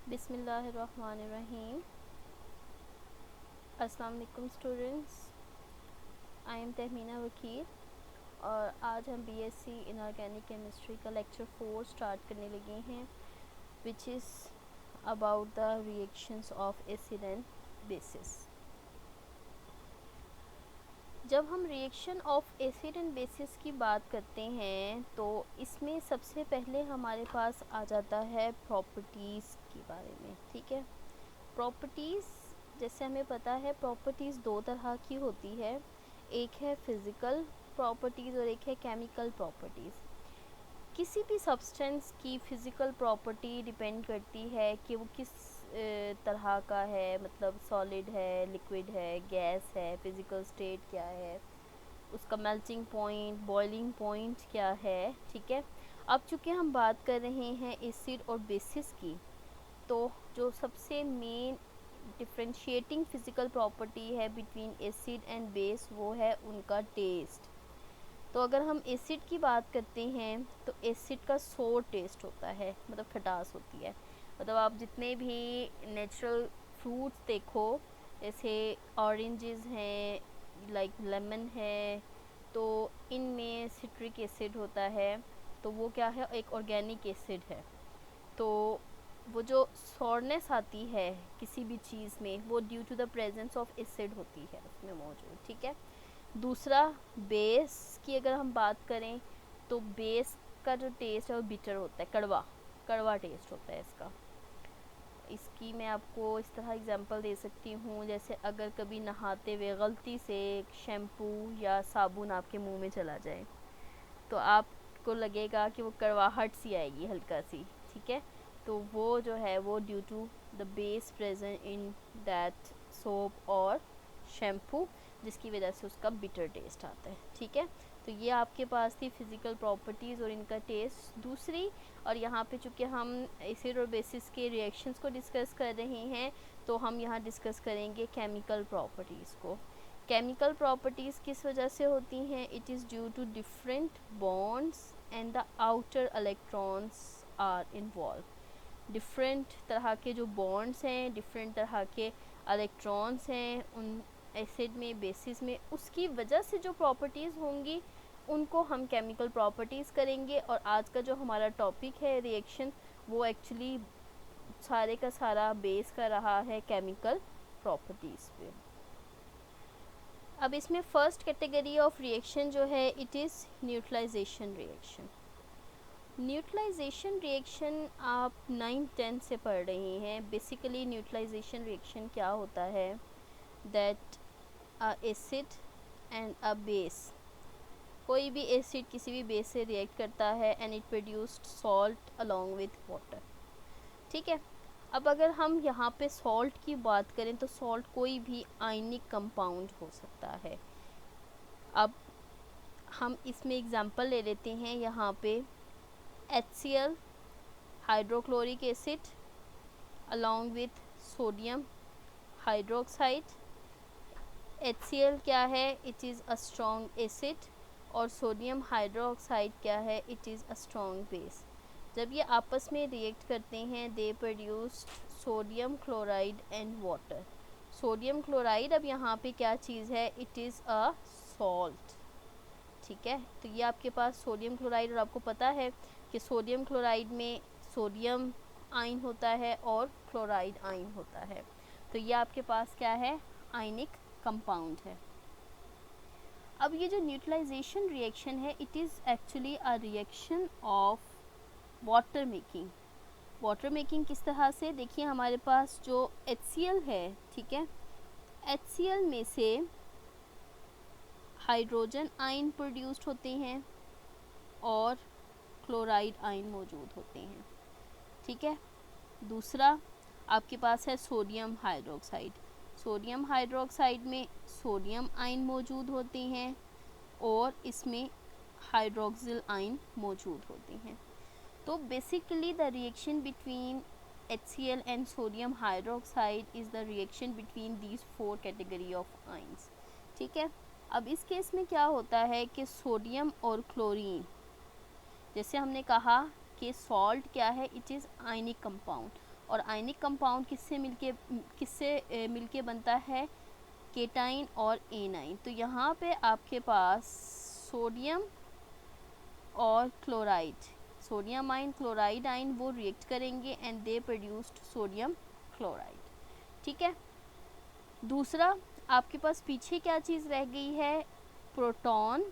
बिस्मिल्लाहिर्रहमानिर्रहीम। अस्सलाम वालेकुम स्टूडेंट्स, आई एम तहमीना वकील और आज हम बीएससी इनऑर्गेनिक केमिस्ट्री का लेक्चर 4 स्टार्ट करने लगे हैं, which is about the reactions of acid and basis. जब हम reaction of acid and basis की बात करते हैं तो इसमें सबसे पहले हमारे पास आ जाता है प्रॉपर्टीज़ के बारे में। ठीक है, प्रॉपर्टीज़ जैसे हमें पता है प्रॉपर्टीज़ दो तरह की होती है, एक है फिज़िकल प्रॉपर्टीज़ और एक है केमिकल प्रॉपर्टीज़। किसी भी सब्सटेंस की फ़िज़िकल प्रॉपर्टी डिपेंड करती है कि वो किस तरह का है, मतलब सॉलिड है, लिक्विड है, गैस है, फ़िज़िकल स्टेट क्या है, उसका मेल्टिंग पॉइंट, बॉइलिंग पॉइंट क्या है। ठीक है, अब चूँकि हम बात कर रहे हैं एसिड और बेसिस की, तो जो सबसे मेन डिफरेंशिएटिंग फिज़िकल प्रॉपर्टी है बिटवीन एसिड एंड बेस वो है उनका टेस्ट। तो अगर हम एसिड की बात करते हैं तो एसिड का सोर टेस्ट होता है, मतलब खटास होती है। मतलब आप जितने भी नेचुरल फ्रूट्स देखो, जैसे ऑरेंजेस हैं, लाइक लेमन है, तो इनमें सिट्रिक एसिड होता है, तो वो क्या है, एक ऑर्गेनिक एसिड है। तो वो जो सॉरनेस आती है किसी भी चीज़ में, वो due to the presence of acid होती है उसमें मौजूद। ठीक है, दूसरा बेस की अगर हम बात करें तो बेस का जो टेस्ट है वो बिटर होता है, कड़वा कड़वा टेस्ट होता है इसका। इसकी मैं आपको इस तरह एग्जांपल दे सकती हूँ, जैसे अगर कभी नहाते हुए गलती से शैम्पू या साबुन आपके मुंह में चला जाए तो आपको लगेगा कि वो कड़वाहट सी आएगी हल्का सी। ठीक है, तो वो जो है वो due to the base present in that soap और शैम्पू, जिसकी वजह से उसका बिटर टेस्ट आता है। ठीक है, तो ये आपके पास थी फिज़िकल प्रॉपर्टीज़ और इनका टेस्ट। दूसरी, और यहाँ पे चूँकि हम एसिड और बेसिस के रिएक्शंस को डिस्कस कर रहे हैं, तो हम यहाँ डिस्कस करेंगे केमिकल प्रॉपर्टीज़ को। केमिकल प्रॉपर्टीज़ किस वजह से होती हैं? It is due to different bonds and the outer electrons are involve. Different तरह के जो बॉन्ड्स हैं, डिफरेंट तरह के इलेक्ट्रॉन्स हैं उन एसिड में, बेसिस में, उसकी वजह से जो प्रॉपर्टीज़ होंगी उनको हम केमिकल प्रॉपर्टीज़ करेंगे। और आज का जो हमारा टॉपिक है रिएक्शन, वो एक्चुअली सारे का सारा बेस कर रहा है केमिकल प्रॉपर्टीज़ पे। अब इसमें फ़र्स्ट कैटेगरी ऑफ रिएक्शन जो है it is neutralization reaction. Neutralization reaction आप 9-10 से पढ़ रहे हैं। बेसिकली न्यूट्रलाइजेशन रिएक्शन क्या होता है, that a acid and a base, कोई भी एसिड किसी भी बेस से रिएक्ट करता है and it produced salt along with water. ठीक है, अब अगर हम यहाँ पे सॉल्ट की बात करें तो सॉल्ट कोई भी आयनिक कंपाउंड हो सकता है। अब हम इसमें एग्जांपल ले लेते हैं यहाँ पे HCl hydrochloric acid along with sodium hydroxide. HCl क्या है, it is a strong acid, और सोडियम हाइड्रोक्साइड क्या है, it is a strong base. जब ये आपस में रिएक्ट करते हैं they produce sodium chloride and water. Sodium chloride अब यहाँ पे क्या चीज़ है, इट इज़ अ सॉल्ट। ठीक है, तो ये आपके पास सोडियम क्लोराइड, और आपको पता है कि सोडियम क्लोराइड में सोडियम आयन होता है और क्लोराइड आयन होता है, तो ये आपके पास क्या है, आयनिक कंपाउंड है। अब ये जो न्यूट्रलाइजेशन रिएक्शन है it is actually a reaction of water making. Water making किस तरह से, देखिए हमारे पास जो HCl है, ठीक है, HCl में से हाइड्रोजन आयन प्रोड्यूस्ड होते हैं और क्लोराइड आयन मौजूद होते हैं। ठीक है, दूसरा आपके पास है सोडियम हाइड्रोक्साइड। सोडियम हाइड्रोक्साइड में सोडियम आयन मौजूद होते हैं और इसमें हाइड्रोक्सिल आयन मौजूद होते हैं। तो basically the reaction between HCl and sodium hydroxide is the reaction between these 4 category of ions. ठीक है, अब इस केस में क्या होता है कि सोडियम और क्लोरीन, जैसे हमने कहा कि सॉल्ट क्या है, इट इज़ आयनिक कंपाउंड, और आयनिक कंपाउंड किससे मिलके बनता है, केटाइन और एनाइन। तो यहाँ पे आपके पास सोडियम और chloride, sodium ion chloride ion वो रिएक्ट करेंगे and they produced sodium chloride. ठीक है। दूसरा आपके पास पीछे क्या चीज़ रह गई है, प्रोटॉन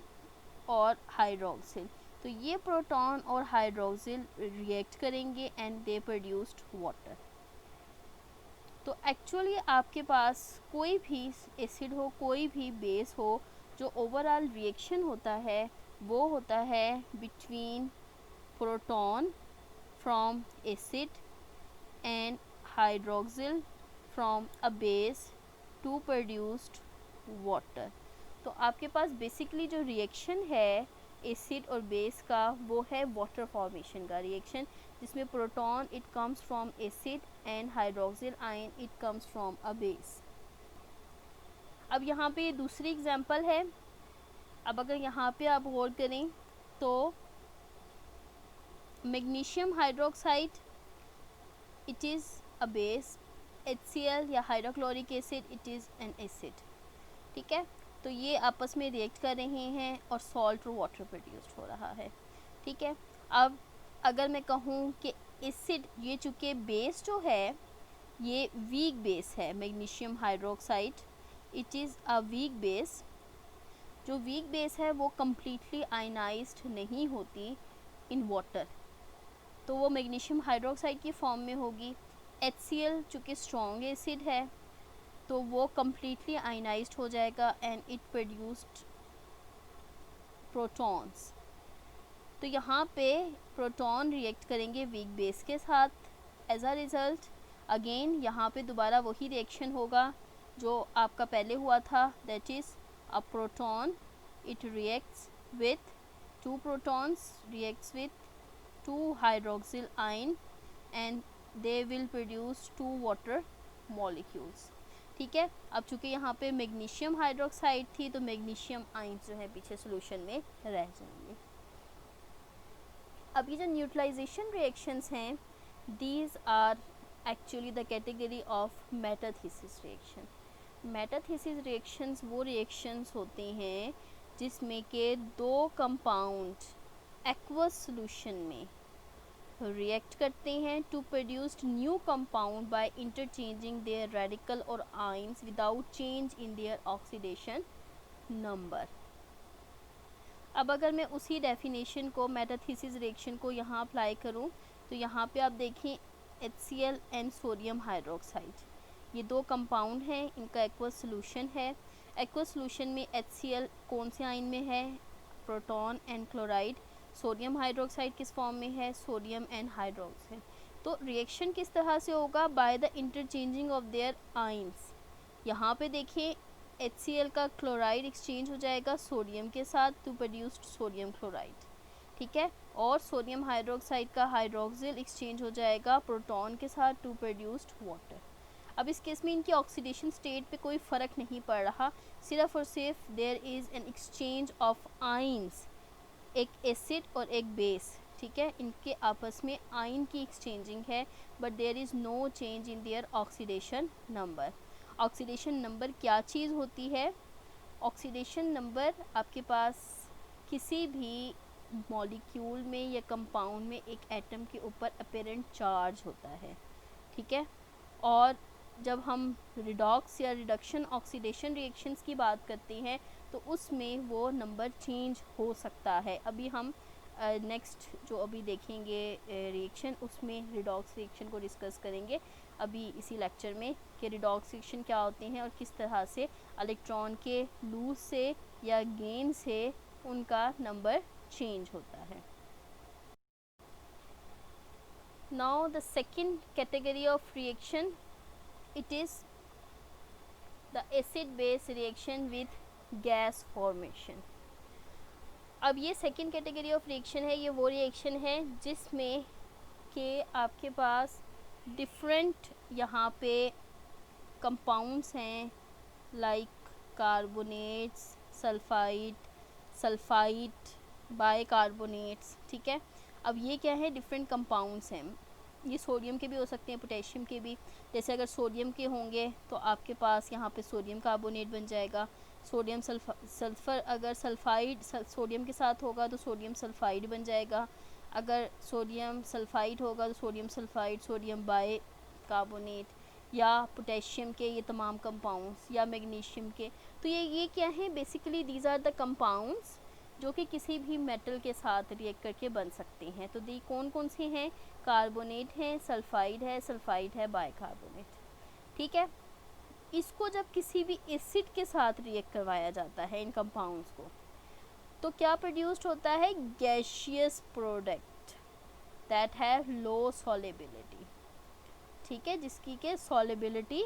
और हाइड्रोक्सिल। तो ये प्रोटॉन और हाइड्रोक्सिल रिएक्ट करेंगे एंड दे प्रोड्यूस्ड वाटर। तो एक्चुअली आपके पास कोई भी एसिड हो, कोई भी बेस हो, जो ओवरऑल रिएक्शन होता है वो होता है between proton from acid and hydroxyl from a base to produced water. तो आपके पास बेसिकली जो रिएक्शन है एसिड और बेस का वो है वाटर फॉर्मेशन का रिएक्शन, जिसमें proton it comes from acid and hydroxyl ion it comes from a base. अब यहाँ पे दूसरी एग्जांपल है। अब अगर यहाँ पे आप गौर करें तो magnesium hydroxide it is a base, HCl या hydrochloric acid it is an acid. ठीक है। तो ये आपस में रिएक्ट कर रहे हैं और सॉल्ट और वाटर प्रोड्यूस्ड हो रहा है। ठीक है। अब अगर मैं कहूँ कि एसिड, ये चूँकि बेस जो है ये वीक बेस है, magnesium hydroxide it is a weak base. जो वीक बेस है वो कम्प्लीटली आयनाइज्ड नहीं होती इन वाटर, तो वो मैग्नीशियम हाइड्रोक्साइड की फॉर्म में होगी। HCl चूँकि स्ट्रॉन्ग एसिड है तो वो कम्प्लीटली आयनाइज्ड हो जाएगा एंड इट प्रोड्यूस्ड प्रोटॉन्स। तो यहाँ पे प्रोटॉन रिएक्ट करेंगे वीक बेस के साथ, एज अ रिज़ल्ट अगेन यहाँ पे दोबारा वही रिएक्शन होगा जो आपका पहले हुआ था, that is a proton it reacts with two protons reacts with two hydroxyl ion and they will produce two water molecules. ठीक है। अब चूँकि यहाँ पे मैग्नीशियम हाइड्रोक्साइड थी तो मैग्नीशियम आयंस जो है पीछे सोल्यूशन में रह जाएंगे। अब ये जो न्यूट्रलाइजेशन रिएक्शंस हैं these are actually the category of metathesis reaction. Metathesis reactions वो रिएक्शंस होते हैं जिसमें के दो कंपाउंड एक्वस सॉल्यूशन में रिएक्ट करते हैं to produced new compound by interchanging their radical और ions without change in their oxidation number. अब अगर मैं उसी डेफिनेशन को मेटाथीसिस रिएक्शन को यहाँ अप्लाई करूँ तो यहाँ पे आप देखें HCl एंड सोडियम हाइड्रोक्साइड, ये दो कंपाउंड हैं, इनका एक्वस सॉल्यूशन है। एक्वस सॉल्यूशन में HCl कौन से आयन में है, proton and chloride. Sodium hydroxide किस फॉर्म में है, सोडियम एंड हाइड्रोक्साइड। तो रिएक्शन किस तरह से होगा, by the interchanging of their ions. यहाँ पे देखिए HCl का क्लोराइड एक्सचेंज हो जाएगा सोडियम के साथ टू प्रोड्यूस्ड सोडियम क्लोराइड। ठीक है। और सोडियम हाइड्रोक्साइड का हाइड्रोक्सिल एक्सचेंज हो जाएगा प्रोटॉन के साथ टू प्रोड्यूस्ड वाटर। अब इस केस में इनकी ऑक्सीडेशन स्टेट पे कोई फ़र्क नहीं पड़ रहा, सिर्फ और सिर्फ there is an exchange of ions, एक एसिड और एक बेस। ठीक है। इनके आपस में आयन की एक्सचेंजिंग है but there is no change in their oxidation number. Oxidation number क्या चीज़ होती है, ऑक्सीडेशन नंबर आपके पास किसी भी मॉलिक्यूल में या कंपाउंड में एक एटम के ऊपर अपेरेंट चार्ज होता है। ठीक है। और जब हम रिडॉक्स या रिडक्शन ऑक्सीडेशन रिएक्शंस की बात करते हैं तो उसमें वो नंबर चेंज हो सकता है। अभी हम नेक्स्ट जो अभी देखेंगे रिएक्शन उसमें रिडॉक्स रिएक्शन को डिस्कस करेंगे अभी इसी लेक्चर में कि रिडॉक्स रिएक्शन क्या होते हैं और किस तरह से इलेक्ट्रॉन के लूज से या गेन से उनका नंबर चेंज होता है। Now the second category of reaction it is the acid base reaction with gas formation। अब ये सेकेंड कैटेगरी ऑफ रिएक्शन है, ये वो रिएक्शन है जिसमें कि आपके पास डिफरेंट यहाँ पे कंपाउंड्स हैं लाइक कार्बोनेट्स, सल्फाइड, बाइकार्बोनेट्स। ठीक है। अब ये क्या है, डिफरेंट कंपाउंड्स हैं। ये सोडियम के भी हो सकते हैं, पोटेशियम के भी। जैसे अगर सोडियम के होंगे तो आपके पास यहाँ पे सोडियम कार्बोनेट बन जाएगा। सोडियम सल्फ़र अगर सल्फ़ाइड सोडियम के साथ होगा तो सोडियम सल्फ़ाइड बन जाएगा। अगर सोडियम सल्फ़ाइड होगा तो sodium sulphide, sodium by carbonate, या पोटेशियम के ये तमाम कंपाउंड्स, या मैग्नीशियम के। तो ये क्या है, basically these are the compounds जो कि किसी भी मेटल के साथ रिएक्ट करके बन सकते हैं। तो दी कौन कौन से हैं, कार्बोनेट है, सल्फाइड है, बाइकार्बोनेट। ठीक है, इसको जब किसी भी एसिड के साथ रिएक्ट करवाया जाता है इन कंपाउंड्स को, तो क्या प्रोड्यूस्ड होता है, gaseous product that have low solubility. ठीक है, जिसकी के सॉलेबिलिटी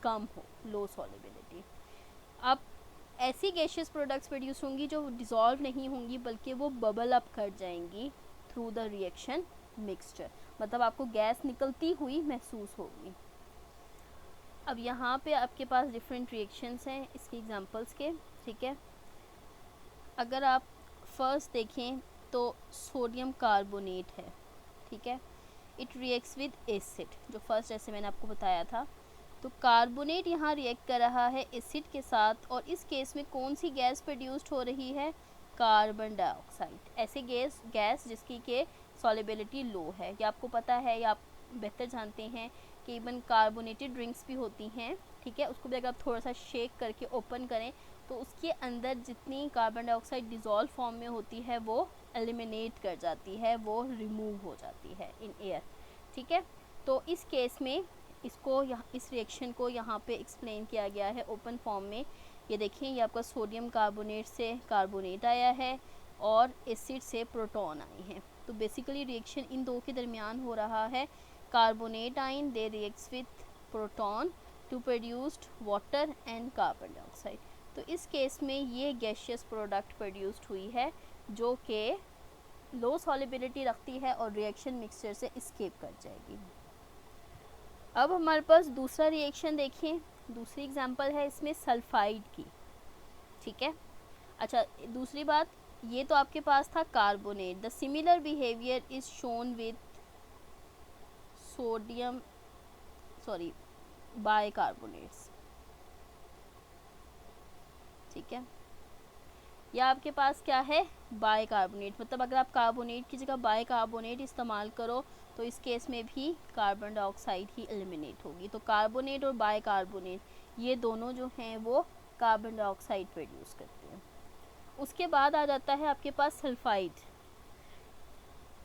कम हो, लो सॉलेबिलिटी। अब ऐसी गैशियस प्रोडक्ट्स प्रोड्यूस होंगी जो डिज़ोल्व नहीं होंगी बल्कि वो बबल अप कर जाएंगी थ्रू द रिएक्शन मिक्सचर, मतलब आपको गैस निकलती हुई महसूस होगी। अब यहाँ पे आपके पास डिफरेंट रिएक्शंस हैं इसके एग्जांपल्स के। ठीक है, अगर आप फर्स्ट देखें तो सोडियम कार्बोनेट है। ठीक है, इट रिएक्ट्स विद एसिड, जो फर्स्ट जैसे मैंने आपको बताया था। तो कार्बोनेट यहाँ रिएक्ट कर रहा है एसिड के साथ, और इस केस में कौन सी गैस प्रोड्यूस्ड हो रही है, कार्बन डाइऑक्साइड। ऐसे गैस जिसकी के सॉलिबिलिटी लो है। या आपको पता है, या आप बेहतर जानते हैं कि इवन कार्बोनेटेड ड्रिंक्स भी होती हैं। ठीक है, उसको भी अगर आप थोड़ा सा शेक करके ओपन करें तो उसके अंदर जितनी कार्बन डाइऑक्साइड डिज़ोल्व फॉर्म में होती है वो एलिमिनेट कर जाती है, वो रिमूव हो जाती है इन एयर। ठीक है, तो इस केस में इसको इस रिएक्शन को यहाँ पे एक्सप्लेन किया गया है ओपन फॉर्म में। ये देखिए, ये आपका सोडियम कार्बोनेट से कार्बोनेट आया है और एसिड से प्रोटॉन आए हैं। तो बेसिकली रिएक्शन इन दो के दरमियान हो रहा है। Carbonate ion they reacts with proton to produced water and carbon dioxide. तो इस केस में ये गैशियस प्रोडक्ट प्रोड्यूस्ड हुई है जो कि लो सॉलिबिलिटी रखती है और रिएक्शन मिक्सचर से एस्केप कर जाएगी। अब हमारे पास दूसरा रिएक्शन देखें, दूसरी एग्जांपल है इसमें सल्फाइड की। ठीक है, अच्छा दूसरी बात, ये तो आपके पास था carbonate. The similar behaviour is shown with sodium bicarbonates. ठीक है, या आपके पास क्या है, बाइकार्बोनेट, मतलब अगर आप कार्बोनेट की जगह बाइकार्बोनेट इस्तेमाल करो तो इस केस में भी कार्बन डाइऑक्साइड ही एलिमिनेट होगी। तो कार्बोनेट और बाइकार्बोनेट ये दोनों जो हैं वो कार्बन डाइऑक्साइड प्रोड्यूस करते हैं। उसके बाद आ जाता है आपके पास सल्फाइड।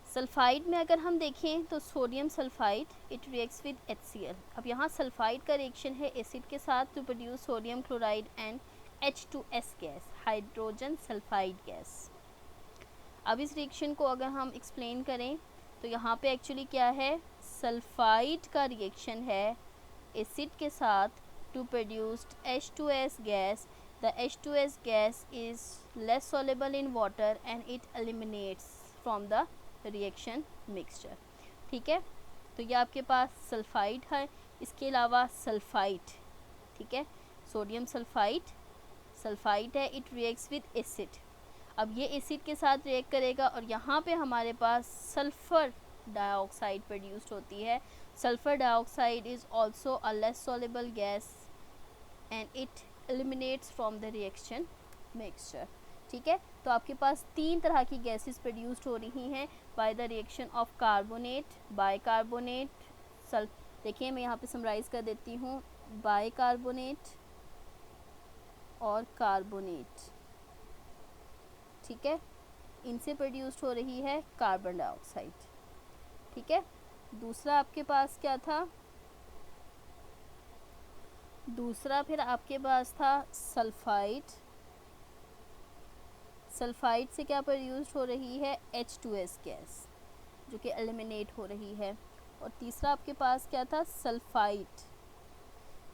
सल्फाइड में अगर हम देखें तो sodium sulphide, it reacts with HCl। अब यहाँ सल्फाइड का रिएक्शन है एसिड के साथ to produce sodium chloride and H2S gas, hydrogen sulphide gas. अब इस रिएक्शन को अगर हम एक्सप्लेन करें तो यहाँ पे एक्चुअली क्या है, सल्फाइड का रिएक्शन है एसिड के साथ to produced H2S gas. The H2S gas is less soluble in water and it eliminates from the reaction mixture. ठीक है, तो ये आपके पास सल्फाइड है। इसके अलावा सल्फाइड, ठीक है, सोडियम सल्फाइड है, इट रिएक्ट्स विद एसिड। अब ये एसिड के साथ रिएक्ट करेगा और यहाँ पे हमारे पास सल्फ़र डाइऑक्साइड प्रोड्यूस्ड होती है। Sulphur dioxide is also a less soluble gas and it eliminates from the reaction mixture. ठीक है, तो आपके पास तीन तरह की गैसेस प्रोड्यूस्ड हो रही हैं by the reaction of carbonate, bicarbonate, देखिए मैं यहाँ पे समराइज़ कर देती हूँ, बाइकार्बोनेट और कार्बोनेट। ठीक है, इनसे प्रोड्यूस्ड हो रही है कार्बन डाइऑक्साइड। ठीक है, दूसरा आपके पास क्या था, दूसरा फिर आपके पास था सल्फाइड। सल्फाइड से क्या प्रोड्यूस्ड हो रही है, H2S गैस जो कि एलिमिनेट हो रही है। और तीसरा आपके पास क्या था, सल्फाइड,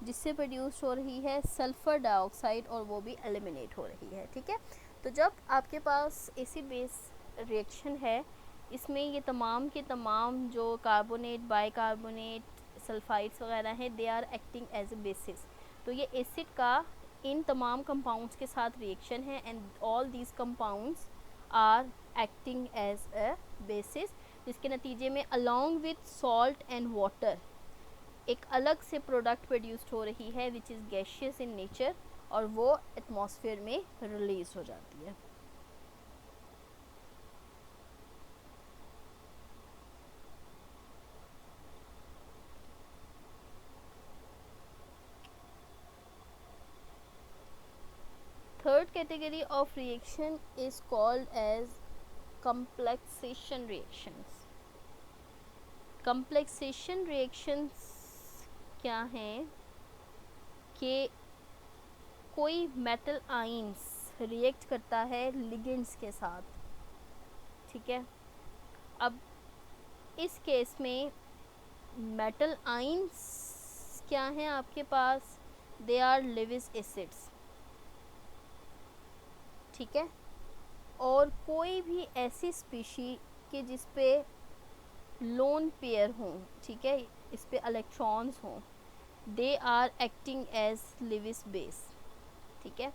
जिससे प्रोड्यूस हो रही है सल्फ़र डाइऑक्साइड और वो भी एलिमिनेट हो रही है। ठीक है, तो जब आपके पास एसिड बेस रिएक्शन है, इसमें ये तमाम के तमाम जो कार्बोनेट, बाइकार्बोनेट, सल्फाइड्स वगैरह हैं, they are acting as a basis. तो ये एसिड का इन तमाम कंपाउंड्स के साथ रिएक्शन है and all these compounds are acting as a basis जिसके नतीजे में along with salt and water एक अलग से प्रोडक्ट प्रोड्यूस्ड हो रही है which is gaseous in nature, और वो एटमॉस्फेयर में रिलीज हो जाती है। Third category of reaction is called as complexation reactions. Complexation reactions क्या हैं कि कोई मेटल आइंस रिएक्ट करता है लिगेंड्स के साथ, ठीक है। अब इस केस में मेटल आइंस क्या हैं आपके पास, दे आर लेविस एसिड्स, ठीक है। और कोई भी ऐसी स्पीशी के जिस पे लोन पेयर हों, ठीक है, इस पे इलेक्ट्रॉन्स हों, they are acting as Lewis base, ठीक है।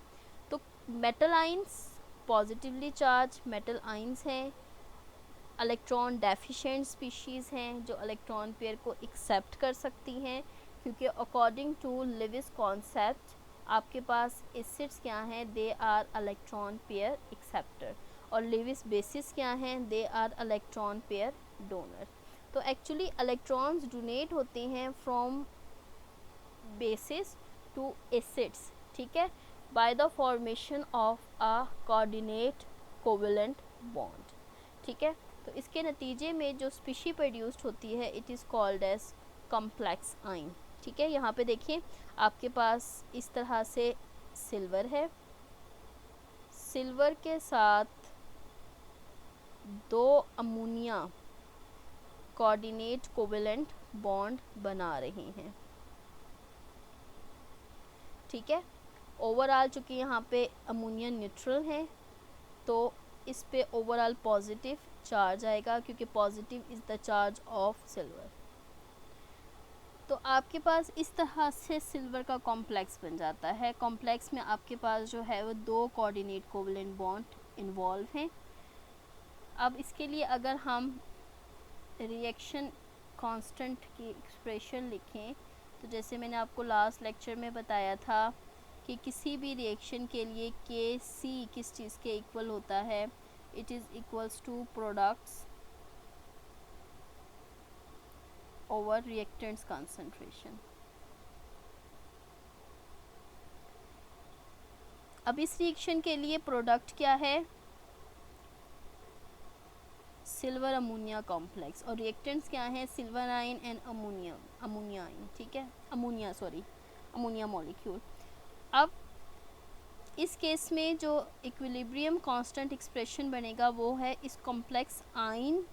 तो metal ions positively charge metal ions हैं, इलेक्ट्रॉन डेफिशिएंट स्पीशीज़ हैं जो इलेक्ट्रॉन पेयर को एक्सेप्ट कर सकती हैं, क्योंकि अकॉर्डिंग टू लेविस कॉन्सेप्ट आपके पास एसिड्स क्या हैं, they are electron pair acceptor, और लेविस बेसिस क्या हैं, they are electron pair donor. तो एक्चुअली इलेक्ट्रॉन्स डोनेट होते हैं फ्रॉम बेसिस टू एसिड्स, ठीक है, by the formation of a coordinate covalent bond, ठीक है। तो इसके नतीजे में जो स्पीशी प्रोड्यूस्ड होती है it is called as complex ion, ठीक है। यहाँ पे देखिए आपके पास इस तरह से सिल्वर है, सिल्वर के साथ दो अमोनिया कोऑर्डिनेट कोवेलेंट बॉन्ड बना रहे हैं, ठीक है। ओवरऑल चूँकि यहाँ पे अमोनिया न्यूट्रल है तो इस पे ओवरऑल पॉजिटिव चार्ज आएगा, क्योंकि positive is the charge of silver. तो आपके पास इस तरह से सिल्वर का कॉम्प्लेक्स बन जाता है। कॉम्प्लेक्स में आपके पास जो है वो दो कोऑर्डिनेट कोवेलेंट बॉन्ड इन्वॉल्व हैं। अब इसके लिए अगर हम रिएक्शन कांस्टेंट की एक्सप्रेशन लिखें, तो जैसे मैंने आपको लास्ट लेक्चर में बताया था कि किसी भी रिएक्शन के लिए के सी किस चीज़ के इक्वल होता है, it is equals to products over reactants concentration. अब इस रिएक्शन के लिए प्रोडक्ट क्या है, सिल्वर अमोनिया कॉम्प्लेक्स, और रिएक्टेंट्स क्या है, silver ion and ammonia ion, ठीक है, अमोनिया मॉलिक्यूल। अब इस केस में जो इक्विलिब्रियम कांस्टेंट एक्सप्रेशन बनेगा वो है इस कॉम्प्लेक्स आयन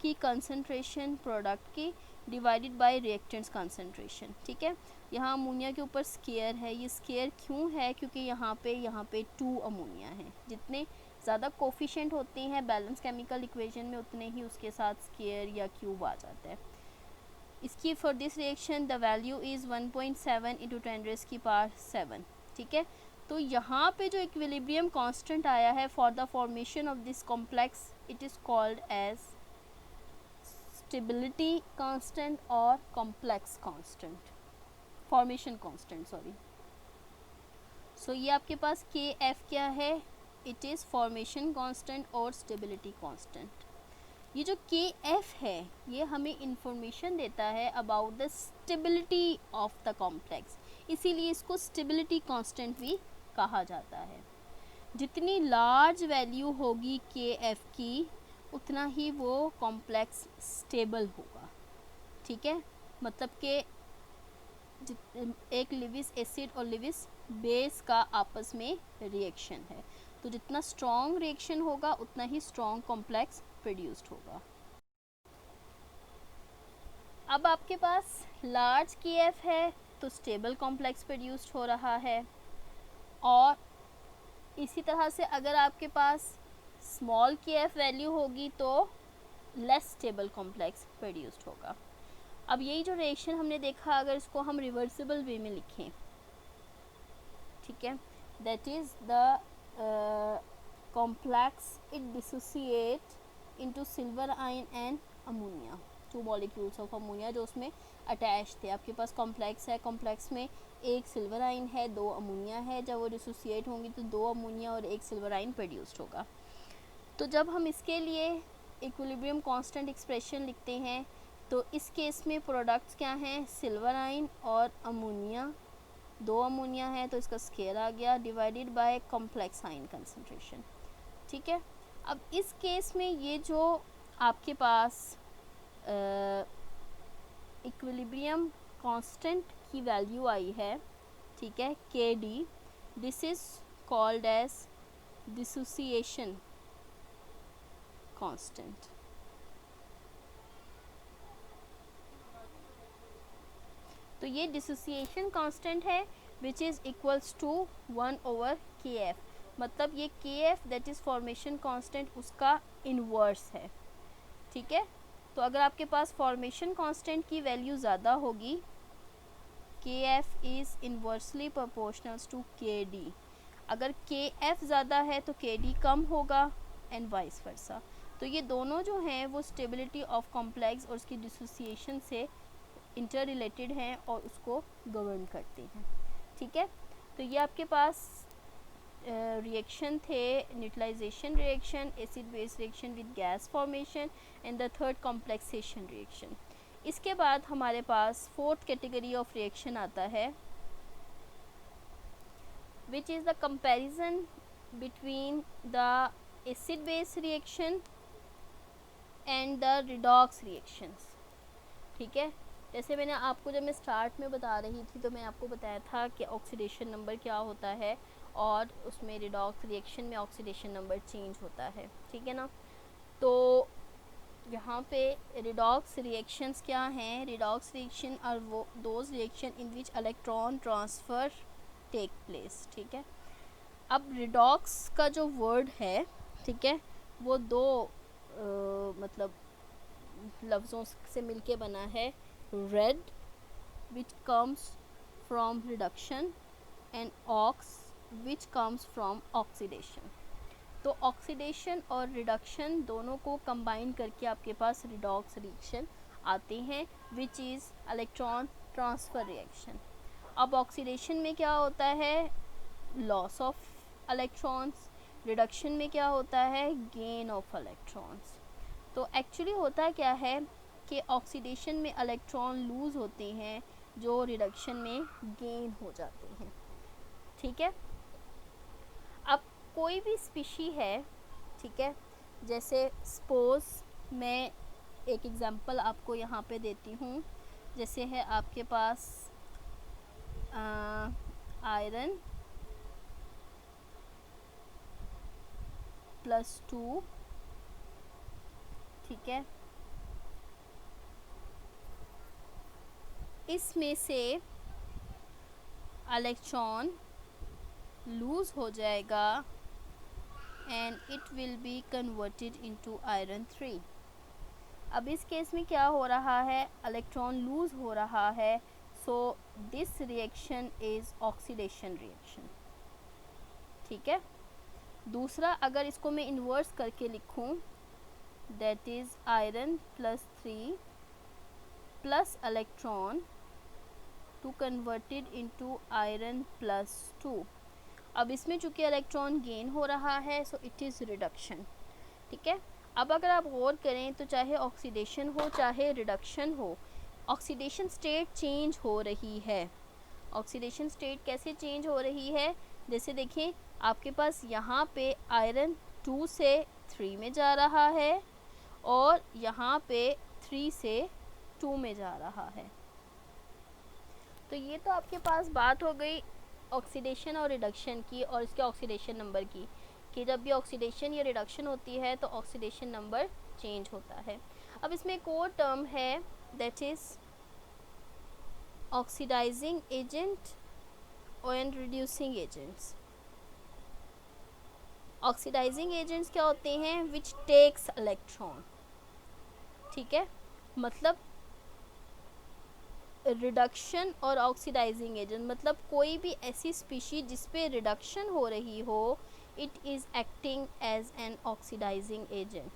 की कंसंट्रेशन प्रोडक्ट की डिवाइडेड बाय रिएक्टेंट्स कंसंट्रेशन, ठीक है। यहाँ अमोनिया के ऊपर स्केयर है, ये स्केयर क्यों है, क्योंकि यहाँ पे 2 अमोनिया हैं। जितने ज़्यादा कोफिशिएंट होते हैं बैलेंस केमिकल इक्वेशन में उतने ही उसके साथ स्केयर या क्यूब आ जाता है। इसकी for this reaction the value is 1.7 into 10⁻⁷, ठीक है। तो यहाँ पे जो इक्विलिब्रियम कांस्टेंट आया है for the formation of this complex it is called as stability constant और complex constant, formation constant sorry. So ये आपके पास के एफ क्या है, इट इज़ फॉर्मेशन कांस्टेंट और स्टेबिलिटी कांस्टेंट। ये जो के एफ है ये हमें इंफॉर्मेशन देता है about the stability of the complex, इसीलिए इसको स्टेबिलिटी कांस्टेंट भी कहा जाता है। जितनी लार्ज वैल्यू होगी के एफ की उतना ही वो कॉम्प्लेक्स स्टेबल होगा, ठीक है। मतलब कि एक लिविस एसिड और लिविस बेस का आपस में रिएक्शन है, तो जितना स्ट्रॉन्ग रिएक्शन होगा उतना ही स्ट्रॉन्ग कॉम्प्लेक्स प्रोड्यूस्ड होगा। अब आपके पास लार्ज के एफ है तो स्टेबल कॉम्प्लेक्स प्रोड्यूस्ड हो रहा है, और इसी तरह से अगर आपके पास स्मॉल के एफ वैल्यू होगी तो लेस स्टेबल कॉम्प्लेक्स प्रोड्यूस्ड होगा। अब यही जो रिएक्शन हमने देखा अगर इसको हम रिवर्सिबल वे में लिखें, ठीक है, that is the complex it dissociate into silver ion and ammonia, 2 molecules of ammonia जो उसमें अटैच थे। आपके पास कॉम्प्लेक्स है, कॉम्प्लेक्स में एक सिल्वर आइन है, 2 अमोनिया है। जब वो डिसोसिएट होंगी तो 2 अमोनिया और 1 सिल्वर आइन प्रोड्यूस्ड होगा। तो जब हम इसके लिए इक्विलिब्रियम कांस्टेंट एक्सप्रेशन लिखते हैं तो इस केस में प्रोडक्ट्स क्या हैं, सिल्वर आइन और अमोनिया, 2 अमोनिया है तो इसका स्केयर आ गया, divided by complex ion concentration. ठीक है, अब इस केस में ये जो आपके पास इक्विलिब्रियम कांस्टेंट की वैल्यू आई है, ठीक है, K D, this is called as dissociation constant. तो ये डिसोसिएशन कांस्टेंट है which is equals to 1/kf, मतलब ये kf that is formation constant उसका इनवर्स है। ठीक है, तो अगर आपके पास फॉर्मेशन कांस्टेंट की वैल्यू ज़्यादा होगी, kf is inversely proportional to kd, अगर kf ज़्यादा है तो kd कम होगा एंड वाइस वर्सा। तो ये दोनों जो हैं वो स्टेबिलिटी ऑफ कॉम्प्लेक्स और उसकी डिसोसिएशन से इंटर रिलेटेड हैं और उसको गवर्न करते हैं। ठीक है, तो ये आपके पास रिएक्शन थे, neutralisation reaction, acid base reaction with gas formation and the third complexation reaction. इसके बाद हमारे पास फोर्थ कैटेगरी ऑफ रिएक्शन आता है which is the comparison between the acid base reaction and the redox reactions. ठीक है, जैसे मैंने आपको जब मैं स्टार्ट में बता रही थी तो मैं आपको बताया था कि ऑक्सीडेशन नंबर क्या होता है और उसमें रिडॉक्स रिएक्शन में ऑक्सीडेशन नंबर चेंज होता है। ठीक है ना, तो यहाँ पे रिडॉक्स रिएक्शंस क्या हैं, रिडॉक्स रिएक्शन आर वो those reaction in which electron transfer take place. ठीक है, अब रिडॉक्स का जो वर्ड है, ठीक है, वो दो मतलब लफ्ज़ों से मिलके बना है, red which comes from reduction and ox which comes from oxidation. तो ऑक्सीडेशन और रिडक्शन दोनों को कंबाइन करके आपके पास रिडॉक्स रिएक्शन आते हैं which is electron transfer reaction. अब ऑक्सीडेशन में क्या होता है, लॉस ऑफ इलेक्ट्रॉन्स, रिडक्शन में क्या होता है, गेन ऑफ इलेक्ट्रॉन्स। तो एक्चुअली होता क्या है कि ऑक्सीडेशन में इलेक्ट्रॉन लूज़ होते हैं जो रिडक्शन में गेन हो जाते हैं। ठीक है, अब कोई भी स्पीशी है, ठीक है, जैसे सपोज मैं एक एग्जांपल आपको यहाँ पे देती हूँ, जैसे है आपके पास आयरन +2, ठीक है, इसमें से इलेक्ट्रॉन लूज़ हो जाएगा and it will be converted into iron 3। अब इस केस में क्या हो रहा है, इलेक्ट्रॉन लूज़ हो रहा है, so this reaction is oxidation reaction. ठीक है, दूसरा अगर इसको मैं इन्वर्स करके लिखूं, that is iron +3 plus electron to converted into iron +2। अब इसमें चूँकि इलेक्ट्रॉन गेन हो रहा है सो इट इज़ रिडक्शन। ठीक है, अब अगर आप गौर करें तो चाहे ऑक्सीडेशन हो चाहे रिडक्शन हो, ऑक्सीडेशन स्टेट चेंज हो रही है। ऑक्सीडेशन स्टेट कैसे चेंज हो रही है, जैसे देखें आपके पास यहाँ पे आयरन 2 से 3 में जा रहा है और यहाँ पे 3 से 2 में जा रहा है। तो ये तो आपके पास बात हो गई ऑक्सीडेशन और रिडक्शन की और इसके ऑक्सीडेशन नंबर की, कि जब भी ऑक्सीडेशन या रिडक्शन होती है तो ऑक्सीडेशन नंबर चेंज होता है। अब इसमें एक और टर्म है that is oxidising agent and reducing agents. Oxidising agents क्या होते हैं, विच टेक्स इलेक्ट्रॉन। ठीक है, मतलब रिडक्शन और ऑक्सीडाइजिंग एजेंट, मतलब कोई भी ऐसी स्पीशी जिस पे रिडक्शन हो रही हो, it is acting as an oxidising agent.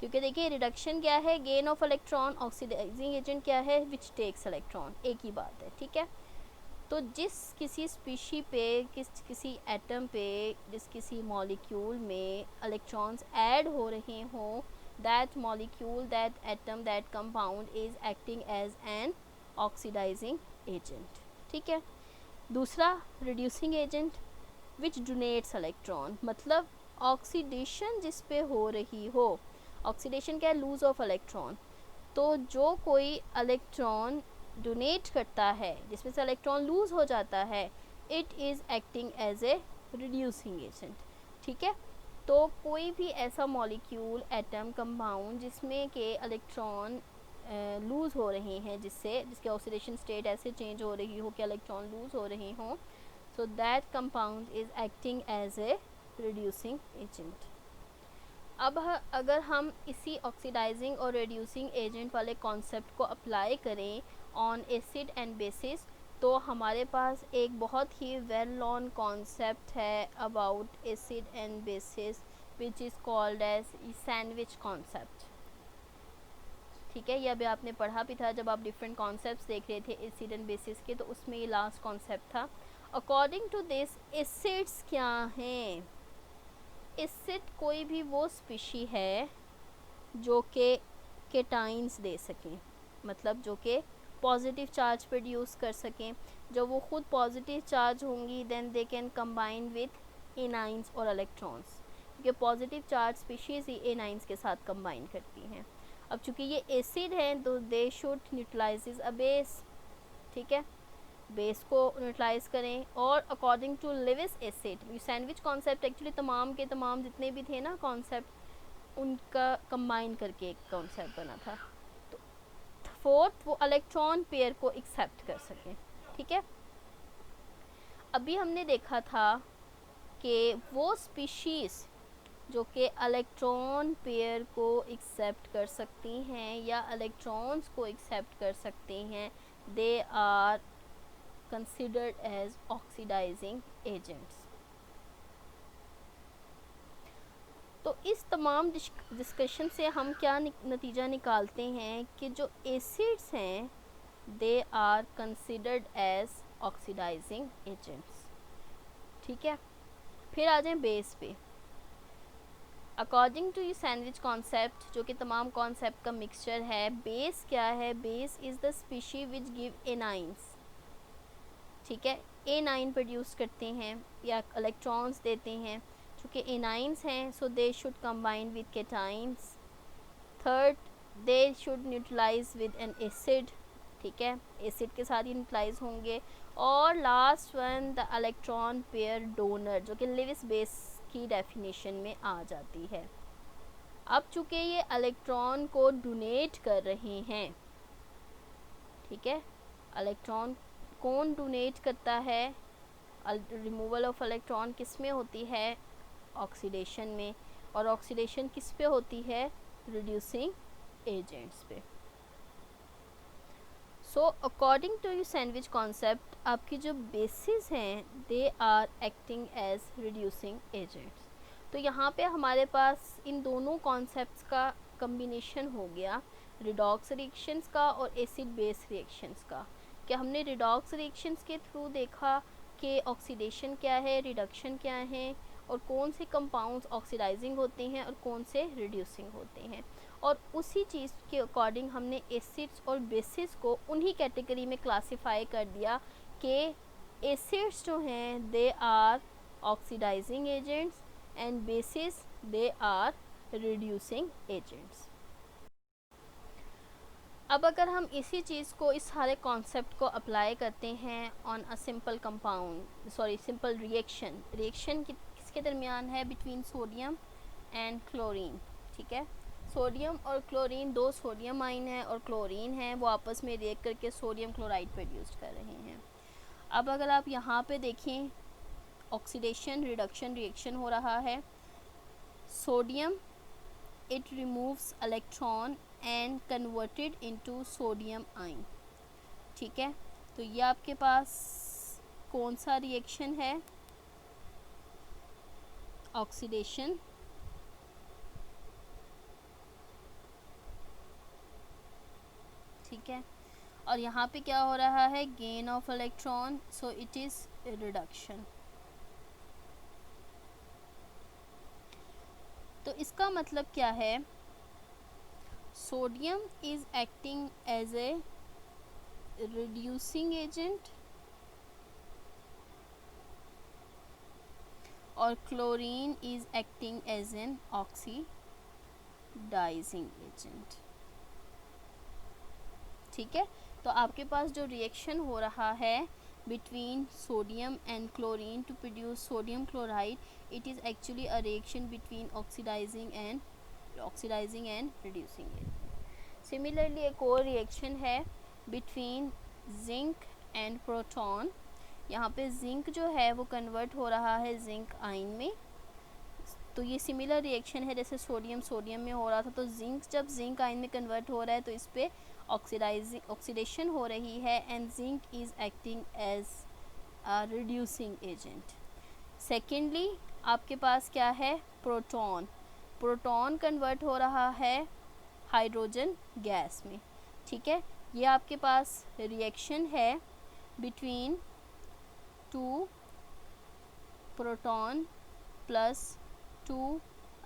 क्योंकि देखिए रिडक्शन क्या है, gain of electron, oxidising agent क्या है, विच टेक्स इलेक्ट्रॉन, एक ही बात है, ठीक है। तो जिस किसी स्पीशी पे, किसी एटम पे, जिस किसी मॉलिक्यूल में इलेक्ट्रॉन्स ऐड हो रहे हों, that molecule, that atom, that compound is acting as an oxidising agent, ठीक है। दूसरा reducing agent which donates electron, मतलब ऑक्सीडेशन जिस पे हो रही हो, ऑक्सीडेशन क्या है, लूज ऑफ इलेक्ट्रॉन, तो जो कोई इलेक्ट्रॉन डोनेट करता है जिसमें से इलेक्ट्रॉन लूज हो जाता है, it is acting as a reducing agent, ठीक है। तो कोई भी ऐसा मॉलिक्यूल, एटम, कंपाउंड जिसमें के इलेक्ट्रॉन लूज़ हो रहे हैं, जिसके ऑक्सीडेशन स्टेट ऐसे चेंज हो रही हो कि इलेक्ट्रॉन लूज़ हो रहे हों, so that compound is acting as a reducing agent। अब अगर हम इसी ऑक्सीडाइजिंग और रिड्यूसिंग एजेंट वाले कॉन्सेप्ट को अप्लाई करें ऑन एसिड एंड बेसिस, तो हमारे पास एक बहुत ही वेल नोन कॉन्सेप्ट है about acid and bases, which is called as sandwich concept, ठीक है। ये अभी आपने पढ़ा भी था जब आप डिफरेंट कॉन्सेप्ट्स देख रहे थे एसिड एंड बेसिस के, तो उसमें ये लास्ट कॉन्सेप्ट था। अकॉर्डिंग टू दिस एसिड्स क्या हैं, एसिड कोई भी वो स्पीशी है जो कि केटाइंस दे सकें, मतलब जो कि पॉजिटिव चार्ज प्रोड्यूस कर सकें, जब वो खुद पॉजिटिव चार्ज होंगी then they can combine with anions और इलेक्ट्रॉन्स, क्योंकि पॉजिटिव चार्ज स्पीशीज़ ही एनाइंस के साथ कंबाइन करती हैं। अब चूँकि ये एसिड हैं तो they should neutralise a base, ठीक है, बेस को न्यूट्रलाइज करें। और according to Lewis acid, sandwich concept actually तमाम के तमाम जितने भी थे ना कॉन्सेप्ट, उनका कंबाइन करके एक कॉन्सेप्ट बना था। तो फोर्थ, वो इलेक्ट्रॉन पेयर को एक्सेप्ट कर सकें, ठीक है। अभी हमने देखा था कि वो स्पीशीज़ जो कि इलेक्ट्रॉन पेयर को एक्सेप्ट कर सकती हैं या इलेक्ट्रॉन्स को एक्सेप्ट कर सकते हैं, they are considered as oxidizing agents। तो इस तमाम डिस्कशन से हम क्या नतीजा निकालते हैं कि जो एसिड्स हैं they are considered as oxidising agents, ठीक है। फिर आ जाएं बेस पे। अकॉर्डिंग टू ये सैंडविच कॉन्सेप्ट, जो कि तमाम कॉन्सेप्ट का मिक्सचर है, बेस क्या है, base is the species which give anions, ठीक है, A9 प्रोड्यूस करते हैं या इलेक्ट्रॉन्स देते हैं, चूँकि एनाइंस हैं so they should combine with cations. Third, they should neutralise with an acid, ठीक है, एसिड के साथ ही न्यूट्रलाइज होंगे। और last one, the electron pair donor, जो कि लिविस बेस की डेफिनेशन में आ जाती है। अब चूँकि ये इलेक्ट्रॉन को डोनेट कर रहे हैं, ठीक है, इलेक्ट्रॉन कौन डोनेट करता है, रिमूवल ऑफ इलेक्ट्रॉन किस में होती है, ऑक्सीडेशन में, और ऑक्सीडेशन किस पे होती है, रिड्यूसिंग एजेंट्स पे। So according to you sandwich concept, आपकी जो बेसिस हैं they are acting as reducing agents. तो यहाँ पे हमारे पास इन दोनों कॉन्सेप्ट्स का कम्बिनेशन हो गया, रिडॉक्स रिएक्शंस का और एसिड बेस रिएक्शंस का। कि हमने रिडॉक्स रिएक्शंस के थ्रू देखा कि ऑक्सीडेशन क्या है, रिडक्शन क्या है, और कौन से कंपाउंड्स ऑक्सीडाइजिंग होते हैं और कौन से रिड्यूसिंग होते हैं। और उसी चीज़ के अकॉर्डिंग हमने एसिड्स और बेसिस को उन्हीं कैटेगरी में क्लासिफाई कर दिया कि एसिड्स जो हैं they are oxidising agents and bases they are reducing agents. अब अगर हम इसी चीज़ को, इस सारे कॉन्सेप्ट को अप्लाई करते हैं on a simple compound, simple reaction किसके दरमियान है, बिटवीन सोडियम एंड क्लोरीन, ठीक है। सोडियम और क्लोरीन, दो सोडियम आयन है और क्लोरीन है, वो आपस में रिएक्ट करके सोडियम क्लोराइड प्रोड्यूस कर रहे हैं। अब अगर आप यहाँ पे देखें, ऑक्सीडेशन रिडक्शन रिएक्शन हो रहा है, sodium it removes electron and converted into sodium ion, ठीक है। तो ये आपके पास कौन सा रिएक्शन है, ऑक्सीडेशन ठीक है। और यहाँ पे क्या हो रहा है, gain of electron, so it is reduction. तो इसका मतलब क्या है, sodium is acting as a reducing agent और chlorine is acting as an oxidising agent. ठीक है, तो आपके पास जो रिएक्शन हो रहा है between sodium and chlorine to produce sodium chloride, it is actually a reaction between oxidizing and reducing agent. Similarly एक और रिएक्शन है between zinc and proton। यहाँ पे जिंक जो है वो कन्वर्ट हो रहा है जिंक आयन में। तो ये सिमिलर रिएक्शन है जैसे सोडियम में हो रहा था। तो जिंक जब जिंक आयन में कन्वर्ट हो रहा है तो इस पर ऑक्सीडेशन हो रही है and zinc is acting as a reducing agent. Secondly आपके पास क्या है, प्रोटॉन कन्वर्ट हो रहा है हाइड्रोजन गैस में। ठीक है, ये आपके पास रिएक्शन है between 2 proton plus 2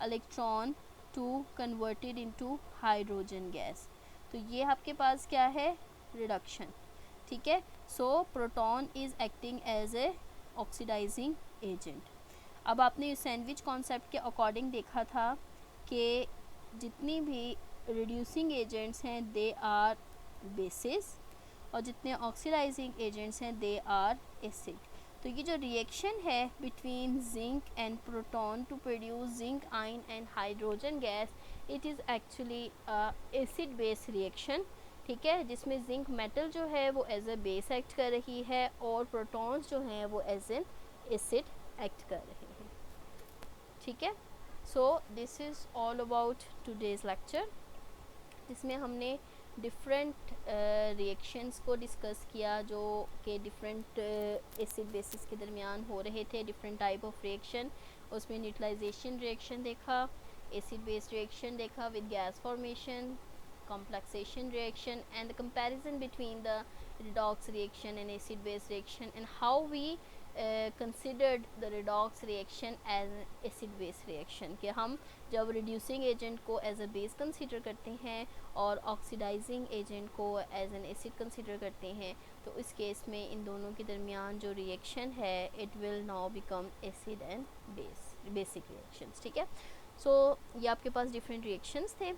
electron 2 converted into hydrogen gas. तो ये आपके पास क्या है, रिडक्शन। ठीक है, so proton is acting as a oxidising agent. अब आपने सैंडविच कॉन्सेप्ट के अकॉर्डिंग देखा था कि जितनी भी रिड्यूसिंग एजेंट्स हैं दे आर बेसिस और जितने ऑक्सीडाइजिंग एजेंट्स हैं दे आर एसिड। तो ये जो रिएक्शन है between zinc and proton to produce zinc ion and hydrogen gas, it is actually acid base reaction. ठीक है, जिसमें जिंक मेटल जो है वो एज ए बेस एक्ट कर रही है और प्रोटॉन्स जो हैं वो एज एन एसिड एक्ट कर रहे हैं। ठीक है, so this is all about today's lecture, जिसमें हमने डिफरेंट रिएक्शंस को डिस्कस किया जो कि डिफरेंट एसिड बेसिस के दरमियान हो रहे थे, डिफरेंट टाइप ऑफ रिएक्शन। उसमें न्यूट्रलाइजेशन रिएक्शन देखा, एसिड बेस्ड रिएक्शन देखा with gas formation, complexation reaction, and the comparison between the redox reaction and acid base reaction, and how we considered the redox reaction as an acid base reaction कि हम जब reducing agent को as a base consider करते हैं और oxidizing agent को as an acid consider करते हैं, तो इस केस में इन दोनों के दरमियान जो reaction है it will now become acid and basic reactions। ठीक है, so ये आपके पास different reactions थे।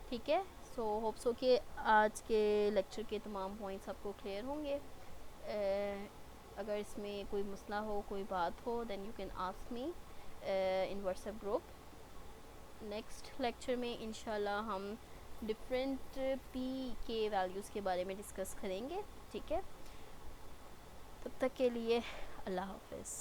ठीक है, सो होप सो कि आज के लेक्चर के तमाम पॉइंट्स आपको क्लियर होंगे। अगर इसमें कोई मसला हो, कोई बात हो, then you can ask me in WhatsApp group. Next lecture में इंशाल्लाह हम डिफरेंट पी के वैल्यूज़ के बारे में डिस्कस करेंगे। ठीक है, तब तक के लिए अल्लाह हाफ़िज़।